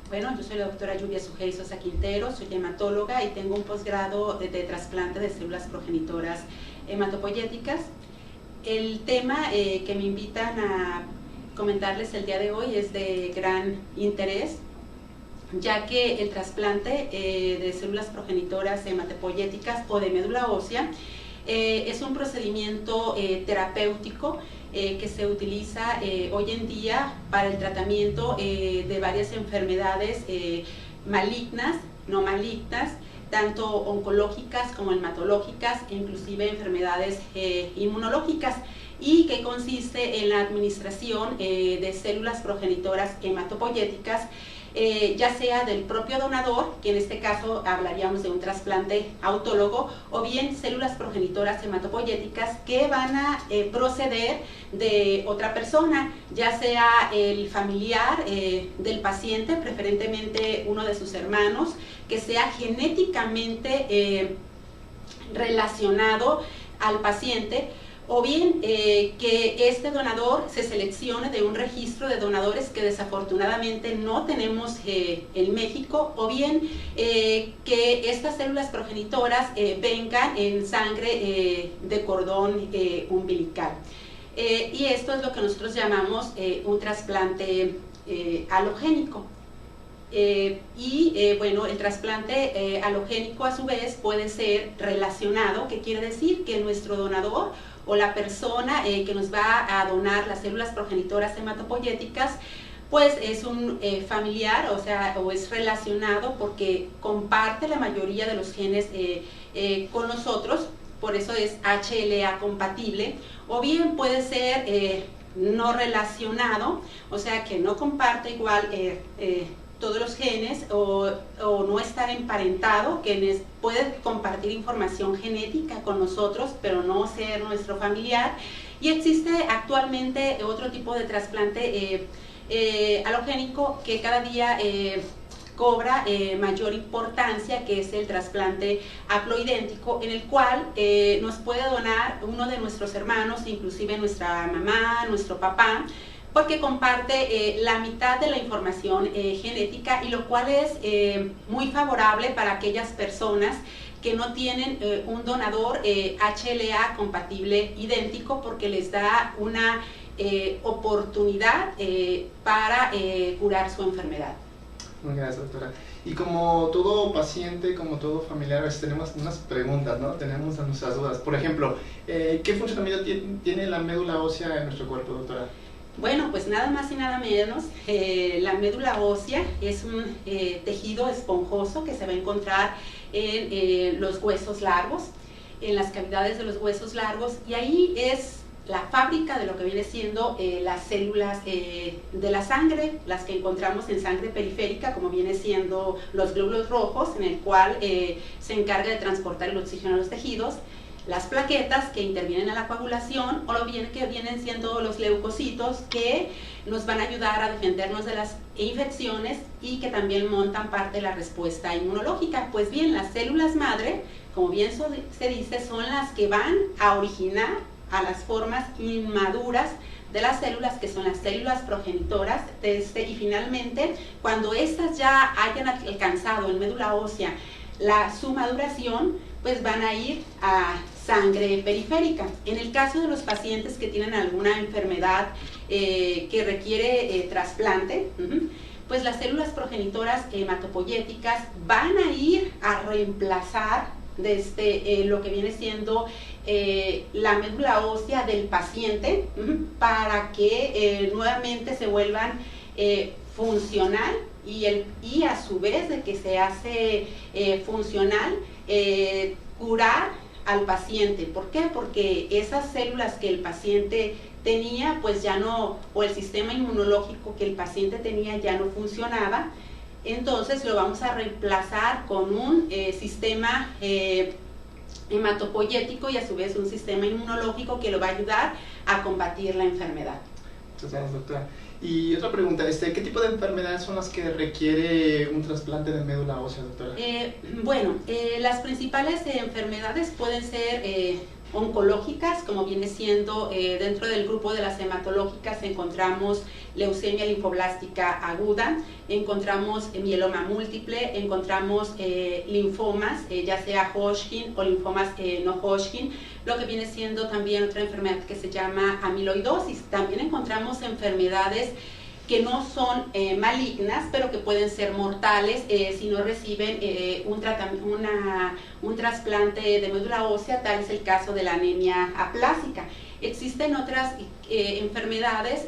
Bueno, yo soy la doctora Lluvia Sugey Sosa Quintero, soy hematóloga y tengo un posgrado de trasplante de células progenitoras hematopoyéticas. El tema que me invitan a comentarles el día de hoy es de gran interés, ya que el trasplante de células progenitoras hematopoyéticas o de médula ósea es un procedimiento terapéutico que se utiliza hoy en día para el tratamiento de varias enfermedades malignas, no malignas, tanto oncológicas como hematológicas, e inclusive enfermedades inmunológicas, y que consiste en la administración de células progenitoras hematopoyéticas, ya sea del propio donador, que en este caso hablaríamos de un trasplante autólogo, o bien células progenitoras hematopoyéticas que van a proceder de otra persona, ya sea el familiar del paciente, preferentemente uno de sus hermanos, que sea genéticamente relacionado al paciente, o bien que este donador se seleccione de un registro de donadores que desafortunadamente no tenemos en México, o bien que estas células progenitoras vengan en sangre de cordón umbilical. Y esto es lo que nosotros llamamos un trasplante alogénico. Bueno, el trasplante alogénico a su vez puede ser relacionado, que quiere decir que nuestro donador o la persona que nos va a donar las células progenitoras hematopoyéticas pues es un familiar, o es relacionado porque comparte la mayoría de los genes con nosotros, por eso es HLA compatible, o bien puede ser no relacionado, o sea que no comparte igual todos los genes, o no estar emparentado, que puede compartir información genética con nosotros, pero no ser nuestro familiar. Y existe actualmente otro tipo de trasplante alogénico que cada día cobra mayor importancia, que es el trasplante haploidéntico, en el cual nos puede donar uno de nuestros hermanos, inclusive nuestra mamá, nuestro papá, porque comparte la mitad de la información genética, y lo cual es muy favorable para aquellas personas que no tienen un donador HLA compatible idéntico, porque les da una oportunidad para curar su enfermedad. Muy gracias, doctora. Y como todo paciente, como todo familiar, a veces tenemos unas preguntas, ¿no? Tenemos nuestras dudas. Por ejemplo, ¿qué funcionamiento tiene la médula ósea en nuestro cuerpo, doctora? Bueno, pues nada más y nada menos, la médula ósea es un tejido esponjoso que se va a encontrar en los huesos largos, en las cavidades de los huesos largos, y ahí es la fábrica de lo que viene siendo las células de la sangre, las que encontramos en sangre periférica, como viene siendo los glóbulos rojos, en el cual se encarga de transportar el oxígeno a los tejidos, las plaquetas que intervienen a la coagulación, o lo bien que vienen siendo los leucocitos, que nos van a ayudar a defendernos de las infecciones y que también montan parte de la respuesta inmunológica. Pues bien, las células madre, como bien se dice, son las que van a originar a las formas inmaduras de las células, que son las células progenitoras, y finalmente, cuando estas ya hayan alcanzado en médula ósea su maduración, pues van a ir a sangre periférica. En el caso de los pacientes que tienen alguna enfermedad que requiere trasplante, pues las células progenitoras hematopoyéticas van a ir a reemplazar desde lo que viene siendo la médula ósea del paciente, para que nuevamente se vuelvan funcional, y a su vez de que se hace funcional, curar al paciente. ¿Por qué? Porque esas células que el paciente tenía, pues ya no, o el sistema inmunológico que el paciente tenía ya no funcionaba. Entonces lo vamos a reemplazar con un sistema hematopoyético, y a su vez un sistema inmunológico que lo va a ayudar a combatir la enfermedad. Muchas gracias, doctora. Y otra pregunta, ¿qué tipo de enfermedades son las que requiere un trasplante de médula ósea, doctora? Bueno, las principales enfermedades pueden ser oncológicas, como viene siendo dentro del grupo de las hematológicas encontramos leucemia linfoblástica aguda, encontramos mieloma múltiple, encontramos linfomas, ya sea Hodgkin o linfomas no Hodgkin, lo que viene siendo también otra enfermedad que se llama amiloidosis. También encontramos enfermedades que no son malignas, pero que pueden ser mortales si no reciben un trasplante de médula ósea, tal es el caso de la anemia aplásica. Existen otras enfermedades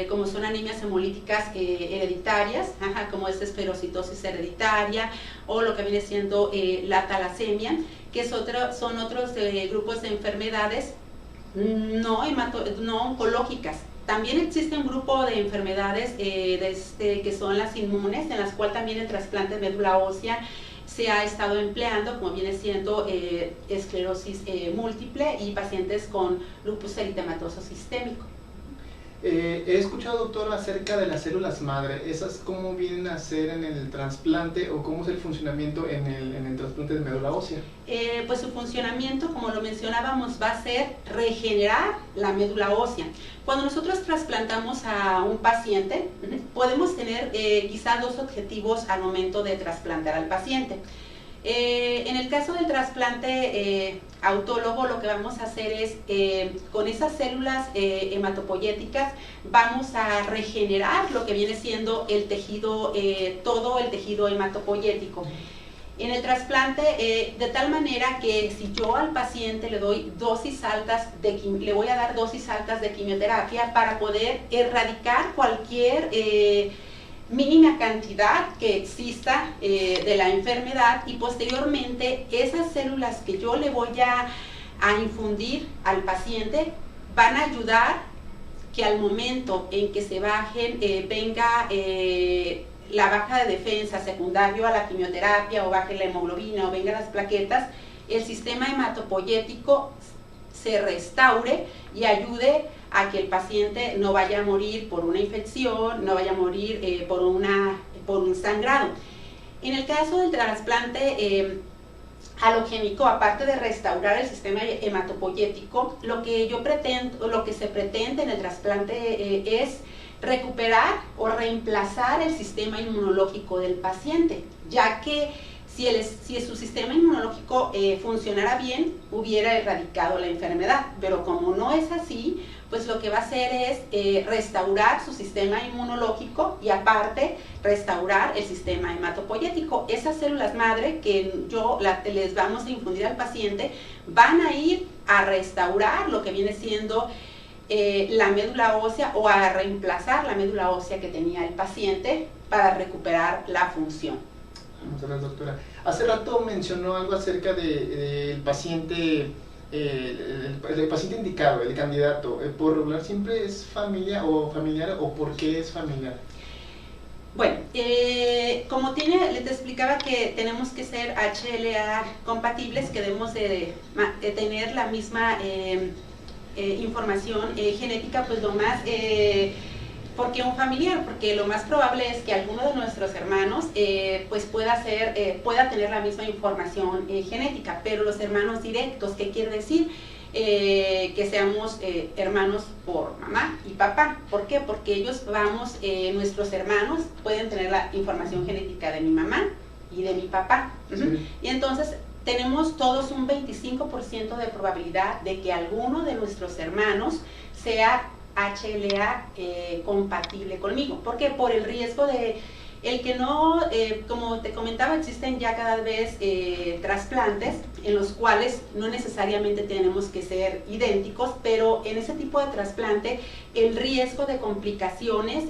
como son anemias hemolíticas hereditarias, como es esclerositosis hereditaria o lo que viene siendo la talasemia, que son otros grupos de enfermedades no oncológicas. También existe un grupo de enfermedades que son las inmunes, en las cuales también el trasplante de médula ósea se ha estado empleando, como viene siendo esclerosis múltiple y pacientes con lupus eritematoso sistémico. He escuchado, doctor, acerca de las células madre. ¿Esas cómo vienen a ser en el trasplante o cómo es el funcionamiento en el trasplante de médula ósea? Pues su funcionamiento, como lo mencionábamos, va a ser regenerar la médula ósea. Cuando nosotros trasplantamos a un paciente, podemos tener quizá dos objetivos al momento de trasplantar al paciente. En el caso del trasplante autólogo, lo que vamos a hacer es, con esas células hematopoyéticas, vamos a regenerar lo que viene siendo el tejido, todo el tejido hematopoyético. En el trasplante, de tal manera que si yo al paciente le doy le voy a dar dosis altas de quimioterapia para poder erradicar cualquier mínima cantidad que exista de la enfermedad, y posteriormente esas células que yo le voy a infundir al paciente van a ayudar que al momento en que se bajen, venga la baja de defensa secundario a la quimioterapia, o baje la hemoglobina o vengan las plaquetas, el sistema hematopoyético se restaure y ayude a que el paciente no vaya a morir por una infección, no vaya a morir por un sangrado. En el caso del trasplante halogénico, aparte de restaurar el sistema hematopoyético, lo que se pretende en el trasplante es recuperar o reemplazar el sistema inmunológico del paciente, ya que si su sistema inmunológico funcionara bien, hubiera erradicado la enfermedad, pero como no es así, pues lo que va a hacer es restaurar su sistema inmunológico y aparte restaurar el sistema hematopoyético. Esas células madre que les vamos a infundir al paciente van a ir a restaurar lo que viene siendo la médula ósea, o a reemplazar la médula ósea que tenía el paciente para recuperar la función. Muchas gracias, doctora. Hace rato mencionó algo acerca del paciente, el paciente indicado, el candidato. ¿Por regular siempre es familiar o por qué es familiar? Bueno, como te explicaba que tenemos que ser HLA compatibles, que debemos de tener la misma información genética, pues ¿por qué un familiar? Porque lo más probable es que alguno de nuestros hermanos pues pueda tener la misma información genética, pero los hermanos directos, ¿qué quiere decir? Que seamos hermanos por mamá y papá. ¿Por qué? Porque nuestros hermanos pueden tener la información genética de mi mamá y de mi papá. Sí. Y entonces tenemos todos un 25% de probabilidad de que alguno de nuestros hermanos sea HLA compatible conmigo. ¿Por qué? Por el riesgo de el que no, como te comentaba, existen ya cada vez trasplantes en los cuales no necesariamente tenemos que ser idénticos, pero en ese tipo de trasplante el riesgo de complicaciones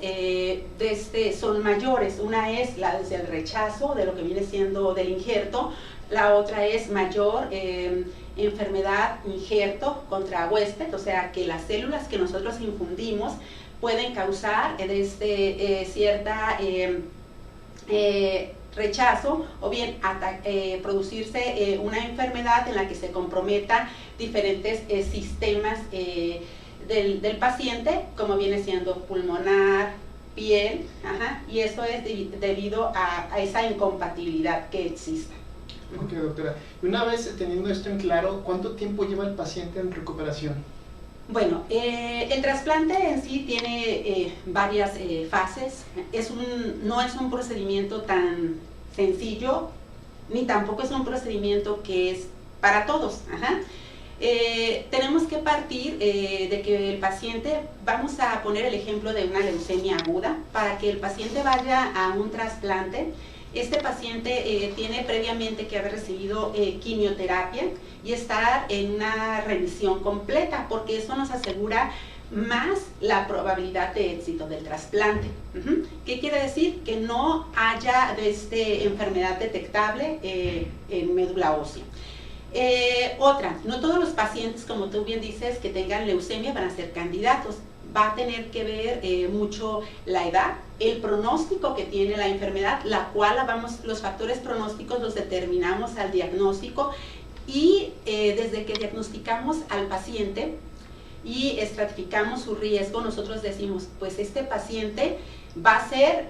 son mayores. Una es la desde el rechazo de lo que viene siendo del injerto, la otra es mayor enfermedad injerto contra huésped, o sea que las células que nosotros infundimos pueden causar cierta rechazo, o bien producirse una enfermedad en la que se comprometa diferentes sistemas del paciente, como viene siendo pulmonar, piel, y eso es debido a esa incompatibilidad que existe. Ok, doctora. Y una vez teniendo esto en claro, ¿cuánto tiempo lleva el paciente en recuperación? Bueno, el trasplante en sí tiene varias fases. No es un procedimiento tan sencillo, ni tampoco es un procedimiento que es para todos. Ajá. Tenemos que partir de que el paciente, vamos a poner el ejemplo de una leucemia aguda, para que el paciente vaya a un trasplante. Este paciente tiene previamente que haber recibido quimioterapia y estar en una remisión completa, porque eso nos asegura más la probabilidad de éxito del trasplante. ¿Qué quiere decir? Que no haya enfermedad detectable en médula ósea. Otra, no todos los pacientes, como tú bien dices, que tengan leucemia van a ser candidatos. Va a tener que ver mucho la edad, el pronóstico que tiene la enfermedad, la cual los factores pronósticos los determinamos al diagnóstico, y desde que diagnosticamos al paciente y estratificamos su riesgo, nosotros decimos, pues este paciente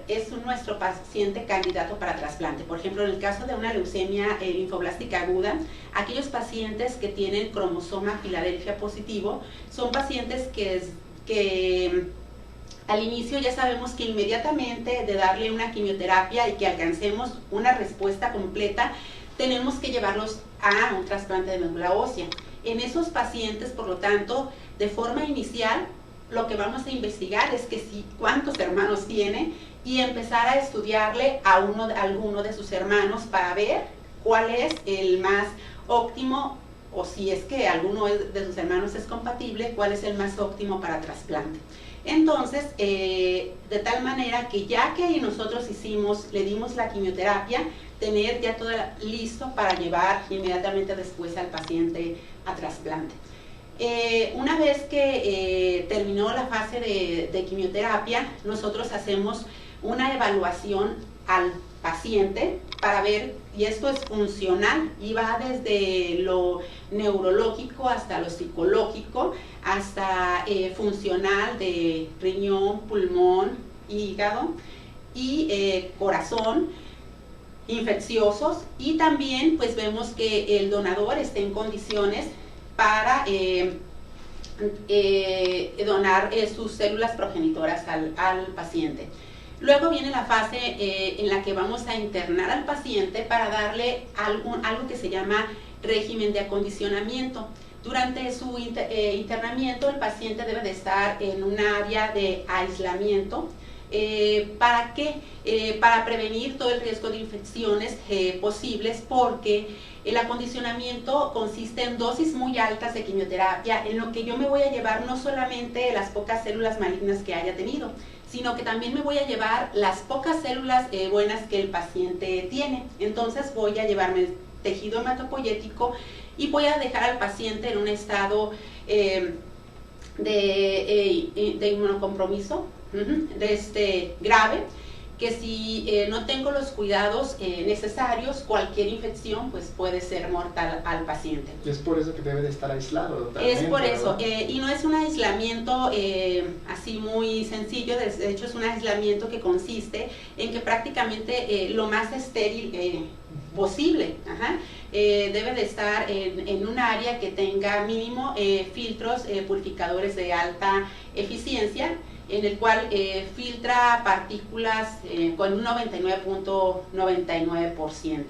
es nuestro paciente candidato para trasplante. Por ejemplo, en el caso de una leucemia linfoblástica aguda, aquellos pacientes que tienen cromosoma Filadelfia positivo son pacientes que al inicio ya sabemos que inmediatamente de darle una quimioterapia y que alcancemos una respuesta completa, tenemos que llevarlos a un trasplante de médula ósea. En esos pacientes, por lo tanto, de forma inicial, lo que vamos a investigar es que cuántos hermanos tiene, y empezar a estudiarle a alguno de sus hermanos para ver cuál es el más óptimo, o si es que alguno de sus hermanos es compatible, cuál es el más óptimo para trasplante. Entonces, de tal manera que ya que nosotros le dimos la quimioterapia, tener ya todo listo para llevar inmediatamente después al paciente a trasplante. Una vez que terminó la fase de quimioterapia, nosotros hacemos una evaluación al paciente para ver, y esto es funcional y va desde lo neurológico hasta lo psicológico, hasta funcional de riñón, pulmón, hígado y corazón, infecciosos, y también pues vemos que el donador esté en condiciones para donar sus células progenitoras al paciente. Luego viene la fase en la que vamos a internar al paciente para darle algo que se llama régimen de acondicionamiento. Durante su internamiento, el paciente debe de estar en un área de aislamiento. ¿Para qué? Para prevenir todo el riesgo de infecciones posibles, porque el acondicionamiento consiste en dosis muy altas de quimioterapia, en lo que yo me voy a llevar no solamente las pocas células malignas que haya tenido, sino que también me voy a llevar las pocas células buenas que el paciente tiene. Entonces voy a llevarme el tejido hematopoyético y voy a dejar al paciente en un estado de inmunocompromiso grave, que si no tengo los cuidados necesarios, cualquier infección pues puede ser mortal al paciente. Y es por eso que debe de estar aislado. Es por eso, y no es un aislamiento así muy sencillo, de hecho es un aislamiento que consiste en que prácticamente lo más estéril posible. Debe de estar en un área que tenga mínimo filtros purificadores de alta eficiencia, en el cual filtra partículas con un 99.99%.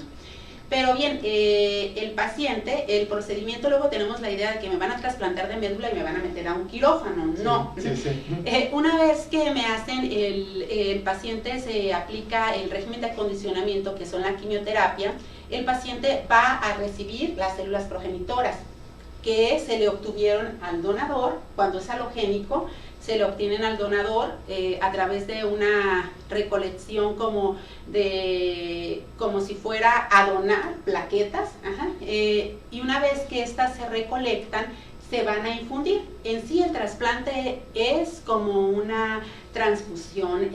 Pero bien, el paciente, el procedimiento, luego tenemos la idea de que me van a trasplantar de médula y me van a meter a un quirófano. No. Sí. Una vez que me hacen, el paciente se aplica el régimen de acondicionamiento, que son la quimioterapia, el paciente va a recibir las células progenitoras que se le obtuvieron al donador. Cuando es halogénico, se le obtienen al donador a través de una recolección como si fuera a donar plaquetas, y una vez que estas se recolectan, se van a infundir. En sí el trasplante es como una transfusión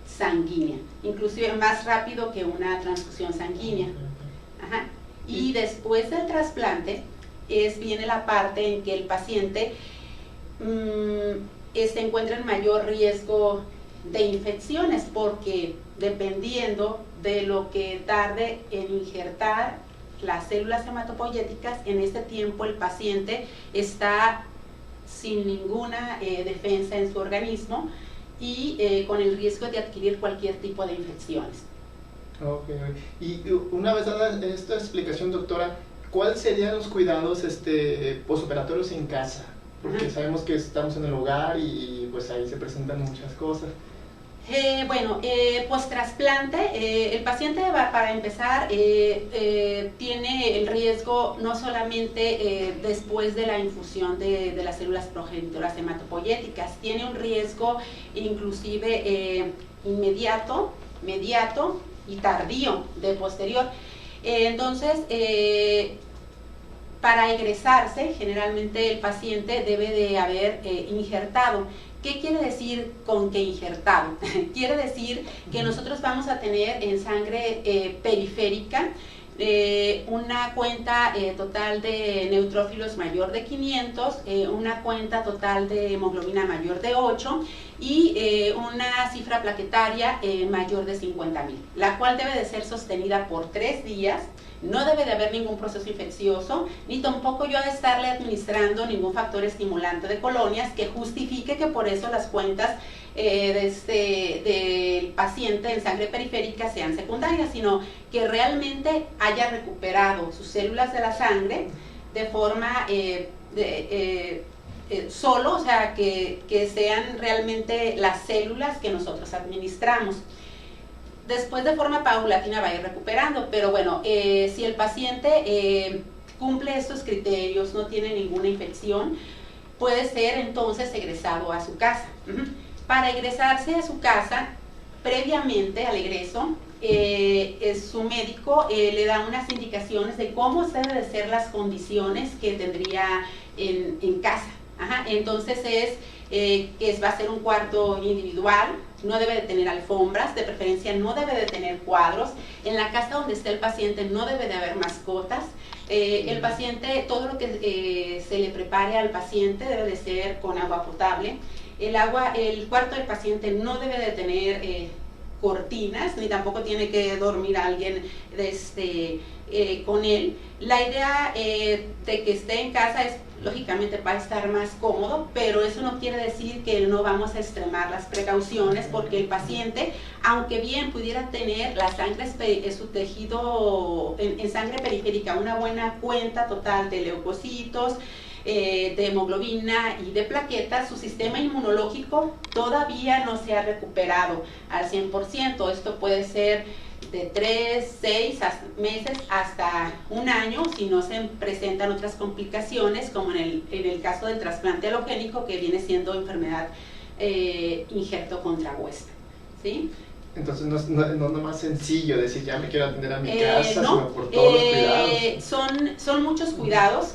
sanguínea, inclusive más rápido que una transfusión sanguínea. Y después del trasplante viene la parte en que el paciente se encuentra en mayor riesgo de infecciones, porque dependiendo de lo que tarde en injertar las células hematopoyéticas, en este tiempo el paciente está sin ninguna defensa en su organismo y con el riesgo de adquirir cualquier tipo de infecciones. Okay. Y una vez dada esta explicación, doctora, ¿cuáles serían los cuidados posoperatorios en casa? Porque sabemos que estamos en el hogar y pues ahí se presentan muchas cosas. Post-trasplante, el paciente para empezar tiene el riesgo no solamente después de la infusión de las células progenitoras hematopoyéticas, tiene un riesgo inclusive inmediato, mediato y tardío de posterior. Entonces, para egresarse, generalmente el paciente debe de haber injertado. ¿Qué quiere decir con que injertado? Quiere decir que nosotros vamos a tener en sangre periférica una cuenta total de neutrófilos mayor de 500, una cuenta total de hemoglobina mayor de 8 y una cifra plaquetaria mayor de 50.000, la cual debe de ser sostenida por 3 días. No debe de haber ningún proceso infeccioso, ni tampoco yo de estarle administrando ningún factor estimulante de colonias que justifique que por eso las cuentas del paciente en sangre periférica sean secundarias, sino que realmente haya recuperado sus células de la sangre de forma solo, o sea, que sean realmente las células que nosotros administramos. Después de forma paulatina va a ir recuperando, pero bueno, si el paciente cumple estos criterios, no tiene ninguna infección, puede ser entonces egresado a su casa. Para egresarse a su casa, previamente al egreso, su médico le da unas indicaciones de cómo deben de ser las condiciones que tendría en casa. Entonces va a ser un cuarto individual, no debe de tener alfombras, de preferencia no debe de tener cuadros. En la casa donde esté el paciente no debe de haber mascotas. El paciente, todo lo que se le prepare al paciente debe de ser con agua potable. El cuarto del paciente no debe de tener cortinas, ni tampoco tiene que dormir alguien con él. La idea de que esté en casa es lógicamente para estar más cómodo, pero eso no quiere decir que no vamos a extremar las precauciones, porque el paciente, aunque bien pudiera tener la sangre, su tejido en sangre periférica, una buena cuenta total de leucocitos, de hemoglobina y de plaquetas, su sistema inmunológico todavía no se ha recuperado al 100%. Esto puede ser de 3, 6 meses hasta un año si no se presentan otras complicaciones, como en el caso del trasplante halogénico, que viene siendo enfermedad injerto contra hueso, ¿sí? Entonces no es más sencillo decir ya me quiero atender a mi casa, no, sino por todos los cuidados. Son muchos cuidados.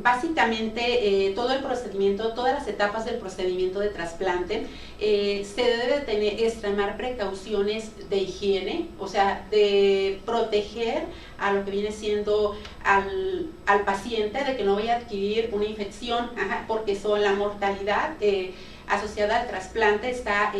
Básicamente todo el procedimiento, todas las etapas del procedimiento de trasplante se debe extremar precauciones de higiene, o sea, de proteger a lo que viene siendo al paciente de que no vaya a adquirir una infección, porque la mortalidad asociada al trasplante está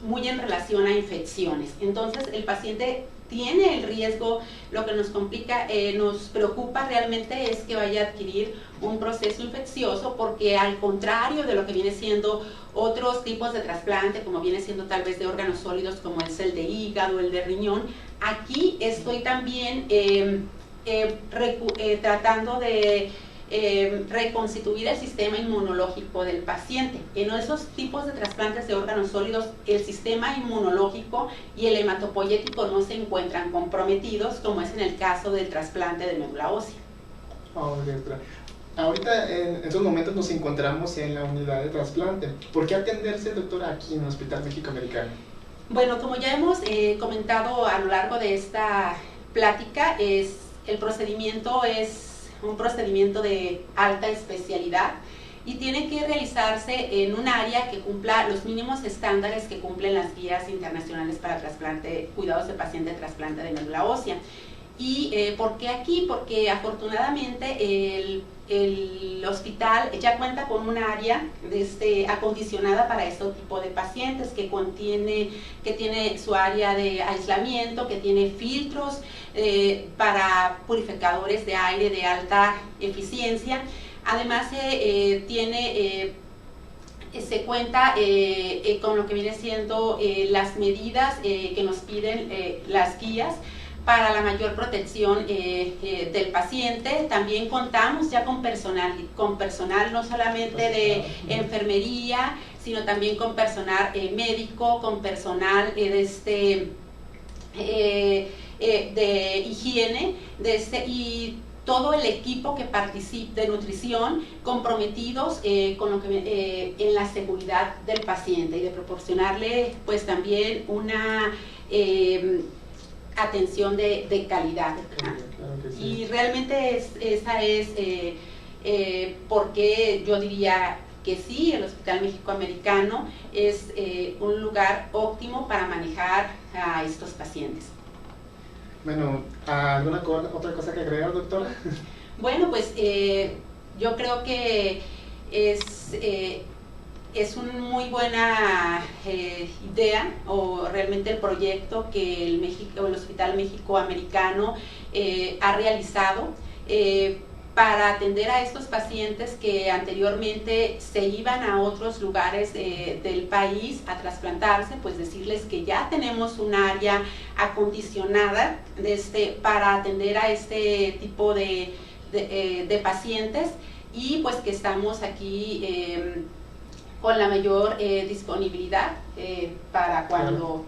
muy en relación a infecciones. Entonces el paciente tiene el riesgo. Lo que nos complica, nos preocupa realmente es que vaya a adquirir un proceso infeccioso, porque al contrario de lo que viene siendo otros tipos de trasplante, como viene siendo tal vez de órganos sólidos como es el de hígado, el de riñón, aquí estoy también tratando de reconstituir el sistema inmunológico del paciente. En esos tipos de trasplantes de órganos sólidos, el sistema inmunológico y el hematopoyético no se encuentran comprometidos, como es en el caso del trasplante de médula ósea. Ahorita en estos momentos nos encontramos en la unidad de trasplante. ¿Por qué atenderse, doctora, aquí en el Hospital México-Americano? Bueno, como ya hemos comentado a lo largo de esta plática, el procedimiento es un procedimiento de alta especialidad y tiene que realizarse en un área que cumpla los mínimos estándares que cumplen las guías internacionales para cuidados de paciente de trasplante de médula ósea. ¿Y por qué aquí? Porque afortunadamente el hospital ya cuenta con un área acondicionada para este tipo de pacientes, que tiene su área de aislamiento, que tiene filtros para purificadores de aire de alta eficiencia. Además se cuenta con lo que viene siendo las medidas que nos piden las guías para la mayor protección del paciente. También contamos ya con personal no solamente de enfermería, sino también con personal médico, con personal de higiene, y todo el equipo que participa de nutrición comprometidos con lo que en la seguridad del paciente y de proporcionarle pues también una atención de calidad. Claro que sí. Y realmente esa es porque yo diría que sí, el Hospital México-Americano es un lugar óptimo para manejar a estos pacientes. Bueno, ¿alguna otra cosa que agregar, doctora? Bueno, pues yo creo que es una muy buena idea, o realmente el proyecto que el Hospital México-Americano ha realizado para atender a estos pacientes que anteriormente se iban a otros lugares del país a trasplantarse. Pues decirles que ya tenemos un área acondicionada para atender a este tipo de pacientes, y pues que estamos aquí con la mayor disponibilidad para cuando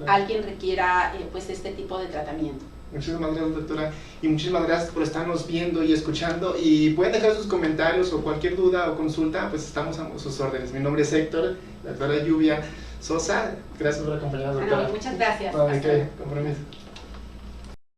alguien requiera pues este tipo de tratamiento. Muchísimas gracias, doctora, y muchísimas gracias por estarnos viendo y escuchando, y pueden dejar sus comentarios o cualquier duda o consulta, pues estamos a sus órdenes. Mi nombre es Héctor, la doctora Lluvia Sosa. Gracias por acompañarnos, doctora. Muchas gracias. ¿Qué compromiso?